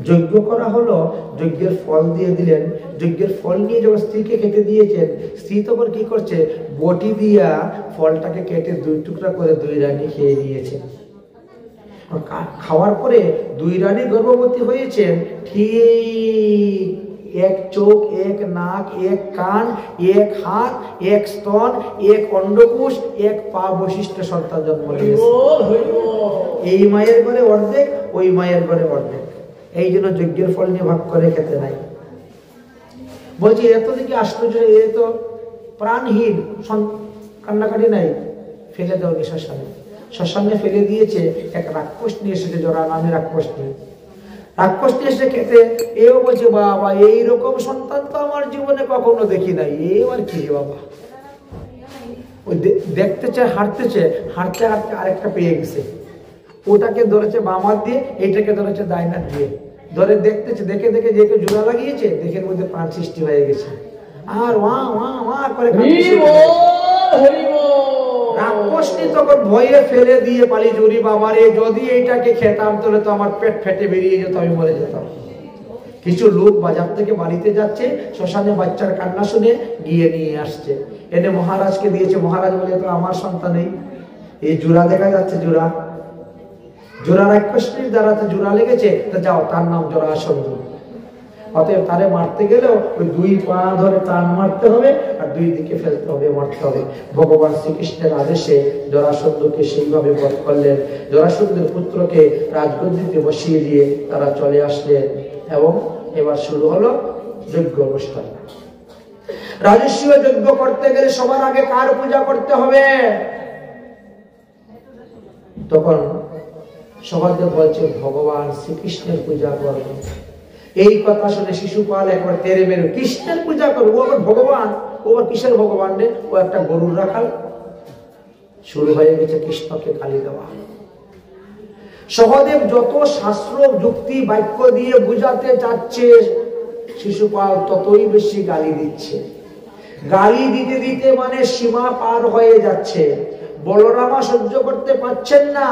যজ্ঞ করা হলো, যজ্ঞের ফল দিয়ে দিলেন। যজ্ঞের ফল নিয়ে যখন স্ত্রীকে খেতে দিয়েছেন, স্ত্রী তখন কি করছে, বটি দিয়া ফলটাকে কেটে 2 টুকরা করে 2 রানী খেয়ে নিয়েছেন। খাওয়ার পরে 2 রানী গর্ভবতী হয়েছেন। ঠিক 1 চোখ, 1 নাক, 1 কান, 1 হাত, 1 স্তন, 1 অন্ডকোষ, 1 পা বৈশিষ্ট্য সন্তান জন্ম নিয়েছে। এই মায়ের ঘরে অর্ধেক, ওই মায়ের ঘরে অর্ধেক। এই জন্য যজ্ঞের ফল নিয়ে ভাগ করে খেতে নাই। বলছি এত দিকে আশ্চর্য, এ তো প্রাণহীন, কান্নাকাটি নাই, ফেলে দেওয়া শ্মশানে। শ্মশানে ফেলে দিয়েছে। এক রাক্ষস নিয়ে এসেছে, জরা নামে রাক্ষস নিয়ে। রাক্ষস নিয়ে এসে খেতে, এও বলছে বাবা এইরকম সন্তান তো আমার জীবনে কখনো দেখি নাই। এবার কি বাবা, ওই দেখতে চায়, হাঁটতেছে, হাঁটতে হাঁটতে আরেকটা পেয়ে গেছে। ওটাকে ধরেছে বাম হাত দিয়ে, এইটাকে ধরেছে ডাইন হাত দিয়ে ধরে দেখতেছে। দেখে দেখে যে কেউ জোড়া লাগিয়েছে, দেখের মধ্যে প্রাণ সৃষ্টি হয়ে গেছে। আর ওয়া ওয়া ওয়া করে রাক্ষসটি তখন ভয়ে ফেলে দিয়ে পালি, জুরি বাবারে যদি এইটাকে খেতাম তাহলে তো আমার পেট ফেটে বেরিয়ে যেত, আমি মরে যেতাম। কিছু লোক বাজার থেকে বাড়িতে যাচ্ছে, শ্মশানে বাচ্চার কান্না শুনে গিয়ে নিয়ে আসছে, এনে মহারাজকে দিয়েছে। মহারাজ বলে, তো আমার সন্তানেই এই জোড়া দেখা যাচ্ছে, জোড়া জোড়া রাক্ষসটির দ্বারা তো জোড়া লেগেছে, তো যাও, তার নাম জরাসন্ধ। অতএব তারে মারতে গেলেও ওই 2 পা ধরে টান মারতে হবে, আর 2 দিকে ফেলতে হবে, মারতে হবে। ভগবান শ্রীকৃষ্ণের আদেশে জরাসন্ধকে সেইভাবে বধ করলেন। জরাসন্ধের পুত্রকে রাজগদ্দিতে বসিয়ে দিয়ে তারা চলে আসলেন, এবং এবার শুরু হলো যজ্ঞ অনুষ্ঠান। রাজস্বীয় যজ্ঞ করতে গেলে সবার আগে কার পূজা করতে হবে? তখন সহদেব বলছে, ভগবান শ্রীকৃষ্ণের পূজা করবো। এই কথা শুনে শিশুপাল একবার তেরে বেরো, কৃষ্ণের পূজা করবো, ও আবার ভগবান, ও আবার কিসের ভগবান রে? ও একটা গরুর রাখাল। শুরু হয়ে গেছে কৃষ্ণকে গালি দেওয়া। সহদেব যত শাস্ত্র যুক্তি বাক্য দিয়ে বুঝাতে চাচ্ছে, শিশুপাল ততই বেশি গালি দিচ্ছে। গালি দিতে দিতে মানে সীমা পার হয়ে যাচ্ছে। বলরামা সহ্য করতে পারছেন না।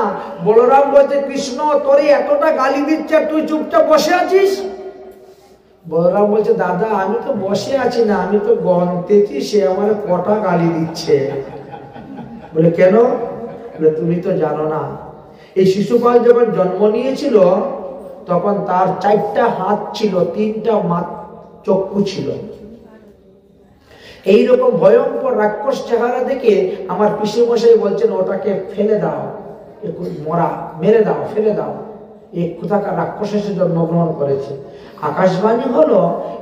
বলরাম বলছে, কৃষ্ণ তোরে এতটা গালি দিচ্ছে, তুই চুপচাপ বসে আছিস? বলরাম বলছে, দাদা আমি তো বসে আছি না, আমি তো গন্তেছি, সে আমার কটা গালি দিচ্ছে। বলে কেন? বলে তুমি তো জানো না, এই শিশুপাল যখন জন্ম নিয়েছিল তখন তার 4টা হাত ছিল, 3টা চক্ষু ছিল। এইরকম ভয়ঙ্কর রাক্ষস চেহারা দেখে আমার পিসেমশাই বলছেন, ওটাকে ফেলে দাও, মরা, মেরে দাও, ফেলে দাও। এই কোথাকার রাক্ষস এসে জন্মগ্রহণ করেছে। আকাশবাণী হলো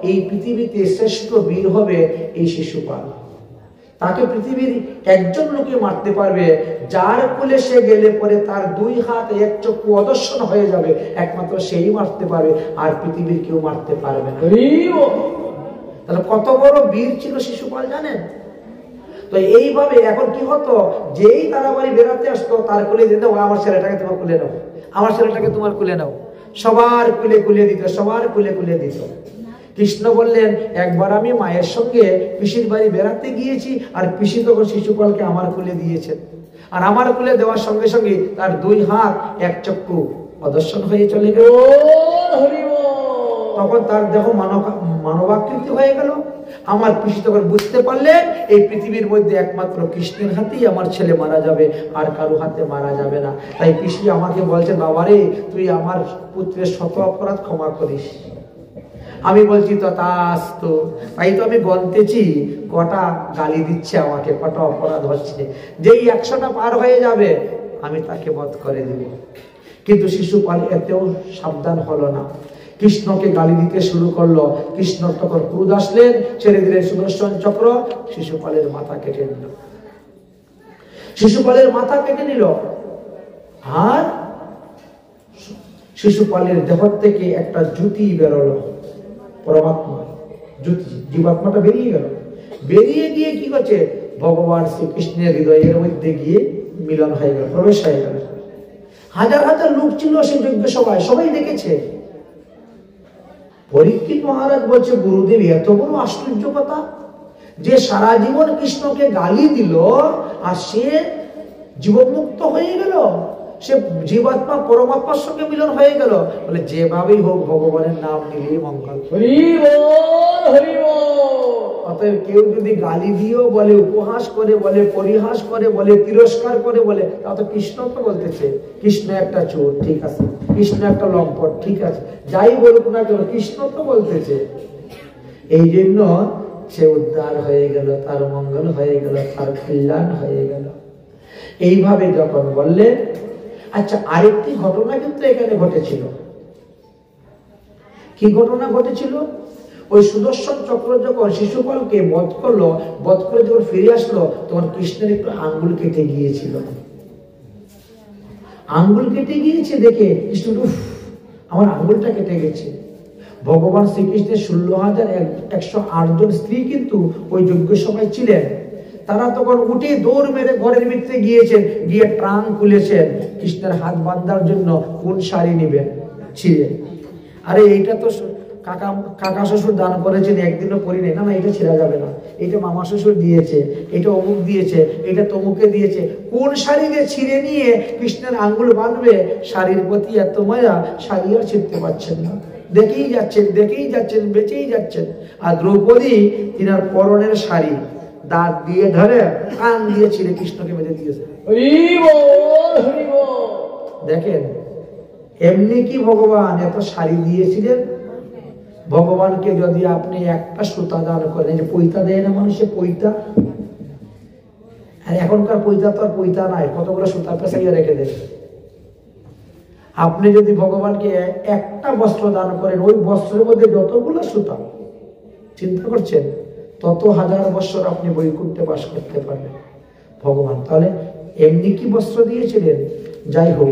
এই পৃথিবীতে শ্রেষ্ঠ বীর হবে এই শিশুপাল। তাকে পৃথিবীর একজন লোকে মারতে পারবে, যার কোলে সে গেলে পরে তার 2 হাত 1 চক্ষু অদর্শন হয়ে যাবে, একমাত্র সেই মারতে পারবে, আর পৃথিবীর কেউ মারতে পারবে না। তাহলে কত বড় বীর ছিল শিশুপাল জানেন? তো এইভাবে এখন কি হতো, যেই তারা বাড়ি বেড়াতে আসতো তার কোলে দিত, আমার ছেলেটাকে তোমার কোলে নাও, আমার ছেলেটাকে তোমার কোলে নাও। সবার কোলে কোলে দিত, সবার কোলে কোলে দিত। কৃষ্ণ বললেন, একবার আমি মায়ের সঙ্গে পিসির বাড়ি বেড়াতে গিয়েছি, আর পিসি তখন শিশুপালকে আমার কোলে দিয়েছেন, আর আমার কোলে দেওয়ার সঙ্গে সঙ্গে তার 2 হাত 1 চক্ষু অদর্শন হয়ে চলে গেল। তখন তার দেহ মানবাকৃতি হয়ে গেল। আমার পিসি তখন বুঝতে পারলেন, এই পৃথিবীর মধ্যে একমাত্র কৃষ্ণের হাতেই আমার ছেলে মারা যাবে, আর কারো হাতে মারা যাবে না। তাই পিসি আমাকে বলছে, বাবারে তুই আমার পুত্রের শত অপরাধ ক্ষমা করিস। আমি বলছি, তথাস্তু। তাই তো আমি গন্তেছি কটা গালি দিচ্ছে আমাকে, কটা অপরাধ হচ্ছে। যেই 100টা পার হয়ে যাবে আমি তাকে বধ করে দিব। কিন্তু শিশুপাল এতেও সাবধান হলো না, কৃষ্ণকে গালি দিতে শুরু করলো। কৃষ্ণ তখন ক্রোধ আসলেন, ছেড়ে দিলেন সুদর্শন চক্র, শিশুপালের মাথা কেটে দিল। শিশুপালের মাথা কেটে নিল, আর শিশুপালের দেহ থেকে একটা জ্যোতি বেরোলো, পরমাত্মা জ্যোতি, জীবাত্মাটা বেরিয়ে গেল। বেরিয়ে গিয়ে কি করছে, ভগবান শ্রীকৃষ্ণের হৃদয়ের মধ্যে গিয়ে মিলন হয়ে গেল, প্রবেশ হয়ে গেল। হাজার হাজার লোক ছিল সেই যজ্ঞ সভায়, সবাই দেখেছে। পরীক্ষিত মহারাজ বলছে, গুরুদেব এত বড় আশ্চর্য কথা যে সারা জীবন কৃষ্ণকে গালি দিল আর সে জীবনমুক্ত হয়ে গেল, সে জীবাত্মা পরমাত্মার সঙ্গে মিলন হয়ে গেল। বলে যেভাবেই হোক ভগবানের নাম নিলেই মঙ্গল। অতএব কেউ যদি গালি দিয়েও বলে, উপহাস করে বলে, পরিহাস করে বলে, তিরস্কার করে বলে, তা তো কৃষ্ণ তো বলতেছে কৃষ্ণ একটা চোর, ঠিক আছে, কৃষ্ণ একটা লম্পট, ঠিক আছে, যাই বলুক না কেন কৃষ্ণ তো বলতেছে। এই জন্য সে উদ্ধার হয়ে গেল, তার মঙ্গল হয়ে গেল, তার কল্যাণ হয়ে গেল। এইভাবে যখন বললেন। আচ্ছা, আরেকটি ঘটনা কিন্তু এখানে ঘটেছিল। কি ঘটনা ঘটেছিল? ওই সুদর্শন চক্র যখন শিশুপালকে বধ করলো, বধ করে যখন ফিরে আসলো, তখন কৃষ্ণের একটু আঙ্গুল কেটে গিয়েছিল। আঙ্গুল কেটে গিয়েছে দেখে কৃষ্ণ, উফ, আমার আঙ্গুলটা কেটে গেছে। ভগবান শ্রীকৃষ্ণের 16,108 জন স্ত্রী কিন্তু ওই যজ্ঞ সভায় ছিলেন। তারা তখন উঠে দৌড় মেরে ঘরের ভিতরে গিয়েছেন, গিয়ে ট্রাঙ্ক খুলেছেন কৃষ্ণের হাত বাঁধার জন্য কোন শাড়ি নিবেন, ছিঁড়ে। আরে এইটা তো কাকা শ্বশুর দান করেছেন, একদিনও পরি নেই, না না এটা ছেড়া যাবে না, এটা মামা শ্বশুর দিয়েছে, এটা অমুক দিয়েছে, এটা তমুকে দিয়েছে, কোন শাড়ি দিয়ে ছিঁড়ে নিয়ে কৃষ্ণের আঙ্গুল বাঁধবে? শাড়ির প্রতি এত মায়া, শাড়ি আর ছিঁড়তে পারছেন না, দেখেই যাচ্ছেন, দেখেই যাচ্ছেন, বেঁচেই যাচ্ছেন। আর দ্রৌপদী তিনার পরনের শাড়ি দাঁত দিয়ে ধরে কান দিয়ে ছিঁড়ে কৃষ্ণকে বেঁধে দিয়েছে। দেখেন, এমনি কি ভগবান এত শাড়ি দিয়েছিলেন? ভগবানকে যদি আপনি একটা সুতা দান করেন, যে পৈতা দেয় না মানুষে, পৈতা, আর এখনকার পৈতা তো আর পৈতা নাই, কতগুলো সুতা পেঁচাইয়া রেখে দেন। আপনি যদি ভগবানকে একটা বস্ত্র দান করেন, ওই বস্ত্রের মধ্যে যতগুলো সুতা, চিন্তা করছেন, তত হাজার বছর আপনি বৈকুণ্ঠে বাস করতে পারবেন ভগবান। তাহলে এমনি কি বস্ত্র দিয়েছিলেন? যাই হোক,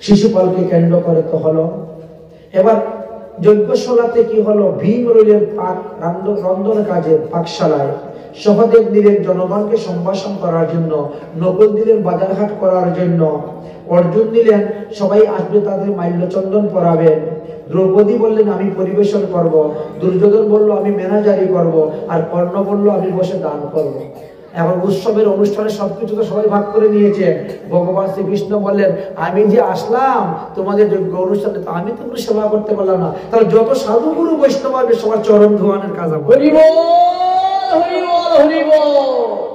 শিশুপালকে কেন্দ্র করে তো হলো। এবার যজ্ঞশালাতে কি হলো, ভীম রইলেন পাক রন্ধন কাজে পাকশালায়, সহদেব দিলেন জনগণকে সম্ভাষণ করার জন্য, নকুল দিলেন বাজারহাট করার জন্য, অর্জুন দিলেন সবাই আসবে তাদের মাল্যচন্দন পরাবেন, দ্রৌপদী বললেন আমি পরিবেশন করব, দুর্যোধন বলল আমি ম্যানেজারি করব, আর কর্ণ বলল আমি বসে দান করব। এখন উৎসবের অনুষ্ঠানে সবকিছু তো সবাই ভাগ করে নিয়েছে। ভগবান শ্রীকৃষ্ণ বললেন আমি যে আসলাম তোমাদের যজ্ঞ অনুষ্ঠানে, তো আমি তো কোনো সেবা করতে পারলাম না, তাহলে যত সাধুগুরু বৈষ্ণব আসবে সবার চরণ ধোয়ানোর কাজ হবে।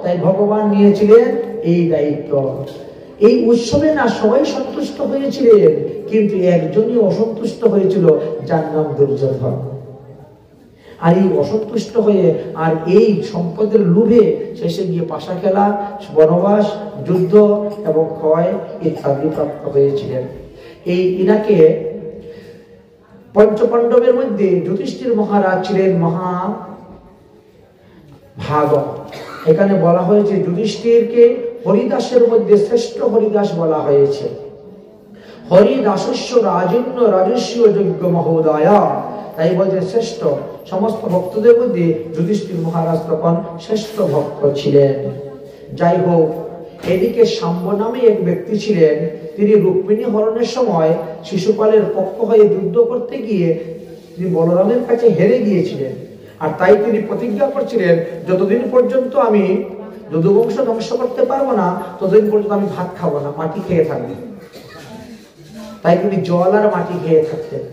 তাই ভগবান নিয়েছিলেন এই দায়িত্ব। এই উৎসবে না সবাই সন্তুষ্ট হয়েছিলেন, কিন্তু একজনই অসন্তুষ্ট হয়েছিল, যার নাম দুর্যোধন। আর এই অসন্তুষ্ট হয়ে আর এই সম্পদের লোভে শেষে গিয়ে পাশা খেলা, বনবাস, যুদ্ধ এবং ক্ষয় ইত্যাদি প্রাপ্ত হয়েছিলেন। এই ইনাকে পঞ্চপাণ্ডবের মধ্যে যুধিষ্ঠির মহারাজ ছিলেন মহা ভাগব। এখানে বলা হয়েছে যুধিষ্ঠিরকে হরিদাসের মধ্যে শ্রেষ্ঠ হরিদাস বলা হয়েছে। হরিদাসস্য রাজন্য রাজস্ব যজ্ঞ মহোদয়া, তাই বলছে শ্রেষ্ঠ। সমস্ত ভক্তদের মধ্যে যুধিষ্ঠির মহারাজ তখন শ্রেষ্ঠ ভক্ত ছিলেন। যাই হোক, এদিকে শাম্ব নামে এক ব্যক্তি ছিলেন, তিনি রুক্মিণী হরণের সময় শিশুপালের পক্ষ হয়ে যুদ্ধ করতে গিয়ে তিনি বলরামের কাছে হেরে গিয়েছিলেন। আর তাই তিনি প্রতিজ্ঞা করছিলেন যতদিন পর্যন্ত আমি যদুবংশ ধ্বংস করতে পারবো না, ততদিন পর্যন্ত আমি ভাত খাবো না, মাটি খেয়ে থাকবো। তাই তিনি জল আর মাটি খেয়ে থাকতেন।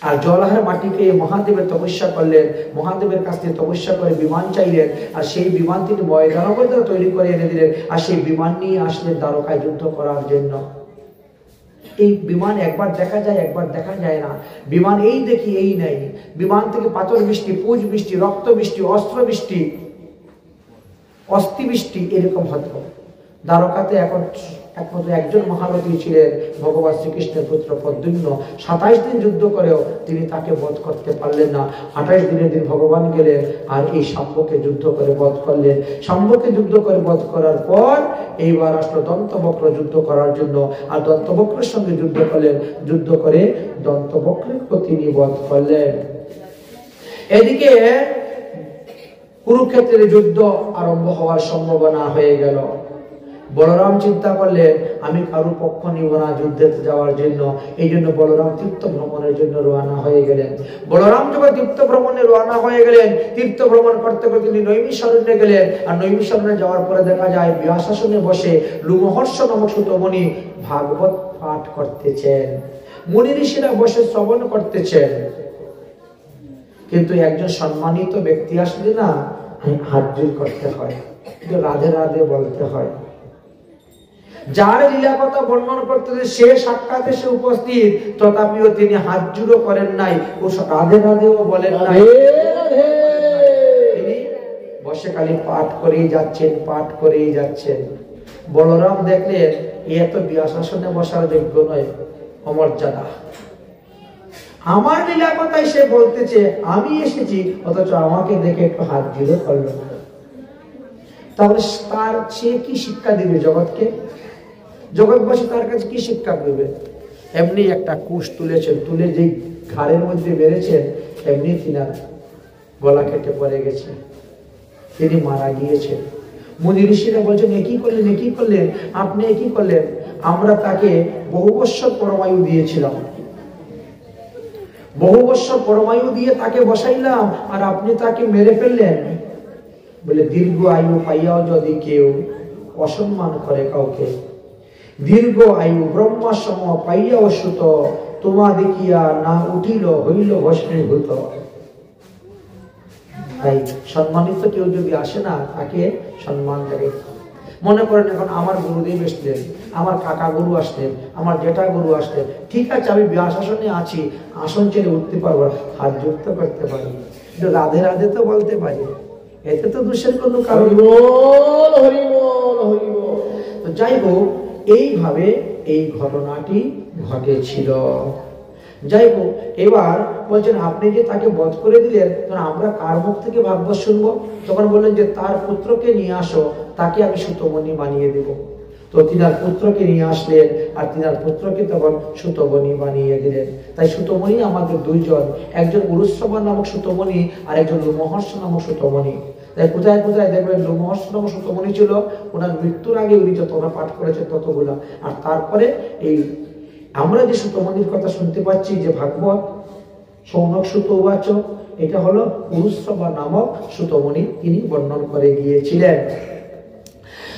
আর জলাহার মাটি খেয়ে মহাদেবের তপস্যা করলেন, মহাদেবের কাছ থেকে তপস্যা করে বিমান চাইলেন, আর সেই বিমান তিনি ময়দানগর দ্বারা তৈরি করে এনে দিলেন, আর সেই বিমান নিয়ে আসলেন দ্বারকায় যুদ্ধ করার জন্য। এই বিমান একবার দেখা যায়, একবার দেখা যায় না। বিমান এই দেখি এই নাই, বিমান থেকে পাথর বৃষ্টি, পুজ বৃষ্টি, রক্ত বৃষ্টি, অস্ত্র বৃষ্টি, অস্থি বৃষ্টি এরকম হতো। দ্বারকাতে একমাত্র একজন মহারথী ছিলেন ভগবান শ্রীকৃষ্ণের পুত্র প্রদ্যুম্ন। 27 দিন যুদ্ধ করেও তিনি তাকে বধ করতে পারলেন না। 28 দিনের দিন ভগবান গেলেন আর এই শাম্বকে যুদ্ধ করে বধ করলেন। শাম্বকে যুদ্ধ করে বধ করার পর এইবার আসলো দন্তবক্র যুদ্ধ করার জন্য। আর দন্তবক্রের সঙ্গে যুদ্ধ করলেন, যুদ্ধ করে দন্তবক্রকে তিনি বধ করলেন। এদিকে কুরুক্ষেত্রের যুদ্ধ আরম্ভ হওয়ার সম্ভাবনা হয়ে গেল। বলরাম চিন্তা করলেন আমি কারো পক্ষ নিব না যুদ্ধে যাওয়ার জন্য। এই জন্য বলরাম তীর্থ ভ্রমণের জন্য রওনা হয়ে গেলেন। বলরাম যখন তীর্থ ভ্রমণে রওনা হয়ে গেলেন, তীর্থ ভ্রমণ করতে করতে তিনি নৈমিষারণ্যে গেলেন। আর নৈমিষারণ্যে যাওয়ার পরে দেখা যায় ব্যাসাসনে বসে লোমহর্ষ নামক সুতমুনি ভাগবত পাঠ করতেছেন। মুনি ঋষিরা বসে শ্রবণ করতেছেন। কিন্তু একজন সম্মানিত ব্যক্তি আসলে না হাত জোড় করতে হয়, রাধে রাধে বলতে হয়। যার লীলা কথা বর্ণনা করতে সে সাক্ষাৎ এসে উপস্থিত, তথাপিও তিনি হাত জোড়ও করেন নাই, ও রাধে রাধেও বলেন নাই। তিনি বসে খালি পাঠ করেই যাচ্ছেন, পাঠ করেই যাচ্ছেন। বলরাম দেখলেন এত ব্যাসাসনে বসার যোগ্য নয়, অমর্যাদা। আমার লীলা কথাই সে বলতেছে, আমি এসেছি, অথচ আমাকে দেখে একটু হাত জোড়ও করলো না। তাহলে তার সে কি শিক্ষা দিবে জগৎকে? জগৎবাসী তার কাছে কি শিক্ষা দেবে? এমনি একটা কুশ তুলেছেন, তুলে যে ঘাড়ের মধ্যে বেড়েছেন, এমনি তিনার গলা কেটে পড়ে গেছে, তিনি মারা গিয়েছেন। মুনি ঋষিরা বলছেন একই করলেন, একই করলেন, আপনি একই করলেন। আমরা তাকে বহু বৎসর পরমায়ু দিয়েছিলাম, বহু বৎসর পরমায়ু দিয়ে তাকে বসাইলাম, আর আপনি তাকে মেরে ফেললেন। বলে দীর্ঘ আয়ু পাইয়াও যদি কেউ অসম্মান করে কাউকে, দীর্ঘ আয়ু ব্রহ্মা সম পাইয়াও সুত, তোমা দেখিয়া না উঠিল হইল ভস্মীভূত। তাই সম্মানিত কেউ যদি আসে না, তাকে সম্মান দেবে। মনে করেন এখন আমার গুরুদেব আসলেন, আমার কাকা গুরু আসলেন, আমার জেঠা গুরু আসলেন, ঠিক আছে আমি ব্যাসাসনে আছি, আসন ছেড়ে উঠতে পারবো, হাত যুক্ত করতে পারি, রাধে রাধে তো বলতে পারি, এতে তো দোষের কোনো কারণ। যাই হোক, এইভাবে এই ঘটনাটি ঘটেছিল। যাই হোক, এবার বলছেন আপনি যে তাকে বধ করে দিলেন, তখন আমরা কার মুখ থেকে ভাগবত শুনবো? তখন বললেন যে তার পুত্রকে নিয়ে আসো, তাকে আমি সুতমণি বানিয়ে দেব। তো তিনার পুত্রকে নিয়ে আসলেন, আর তিনার পুত্রকে তখন সুতমণি বানিয়ে দিলেন। তাই সুতমণি আমাদের দুইজন, একজন উরুশ্রবা নামক সুতমণি, আর একজন লোমহর্ষ নামক সুতমণি। তাই কোথায় কোথায় দেখবেন লোমহর্ষ নামক সুতমণি ছিল, ওনার মৃত্যুর আগে উনি যতটা পাঠ করেছেন ততগুলা। আর তারপরে এই আমরা যে সুতমণির কথা শুনতে পাচ্ছি, যে ভাগবত সৌনক সুত উবাচ, এটা হলো উরুশ্রবা নামক সুতমণি, তিনি বর্ণন করে গিয়েছিলেন।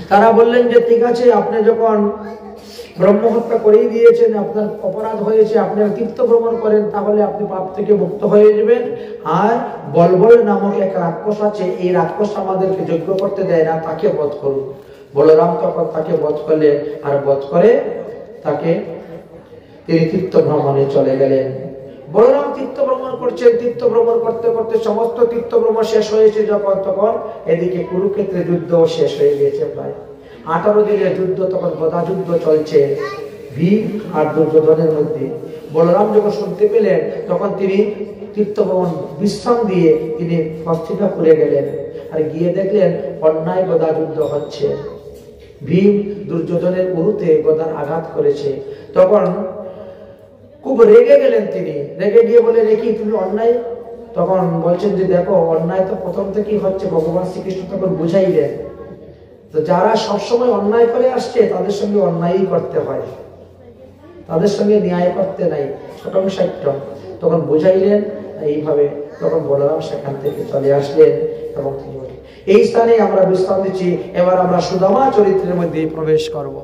তারা বললেন যে ঠিক আছে, আপনি যখন ব্রহ্মহত্যা করেই দিয়েছেন, আপনার অপরাধ হয়েছে, আপনি তীর্থ ভ্রমণ করেন, তাহলে আপনি পাপ থেকে মুক্ত হয়ে যাবেন। আর বলবল নামক এক রাক্ষস আছে, এই রাক্ষস আমাদেরকে যজ্ঞ করতে দেয় না, তাকে বধ করুন। বলরাম তখন তাকে বধ করলেন, আর বধ করে তাকে তিনি তীর্থ ভ্রমণে চলে গেলেন। বলরাম তীর্থ ভ্রমণ করছেন, তীর্থ ভ্রমণ করতে করতে সমস্ত তীর্থ ভ্রমণ শেষ হয়েছে যখন, তখন এদিকে কুরুক্ষেত্রের যুদ্ধ শেষ হয়ে গেছে। প্রায় 18 দিনের যুদ্ধ, তখন গদা যুদ্ধ চলছে ভীম আর দুর্যোধনের মধ্যে। বলরাম যখন শুনতে পেলেন, তখন তিনি তীর্থ ভ্রমণ বিশ্রাম দিয়ে তিনি হস্তিনাপুরে গেলেন। আর গিয়ে দেখলেন অন্যায় গদা যুদ্ধ হচ্ছে, ভীম দুর্যোধনের উরুতে গদার আঘাত করেছে। তখন খুব রেগে গেলেন তিনি, রেগে গিয়ে বলে রেখি তুমি অন্যায়। তখন বলছেন যে দেখো, অন্যায় তো প্রথম থেকেই হচ্ছে, ভগবান শ্রীকৃষ্ণ তখন বুঝাইলেন। তো যারা সবসময় অন্যায় করে আসছে, তাদের সঙ্গে অন্যায়ই করতে হয়, তাদের সঙ্গে ন্যায় করতে নাই, সটং সাইট্যম। তখন বুঝাইলেন এইভাবে। তখন বলরাম সেখান থেকে চলে আসলেন এবং এই স্থানে আমরা বিশ্রাম দিচ্ছি। এবার আমরা সুদামা চরিত্রের মধ্যে প্রবেশ করব।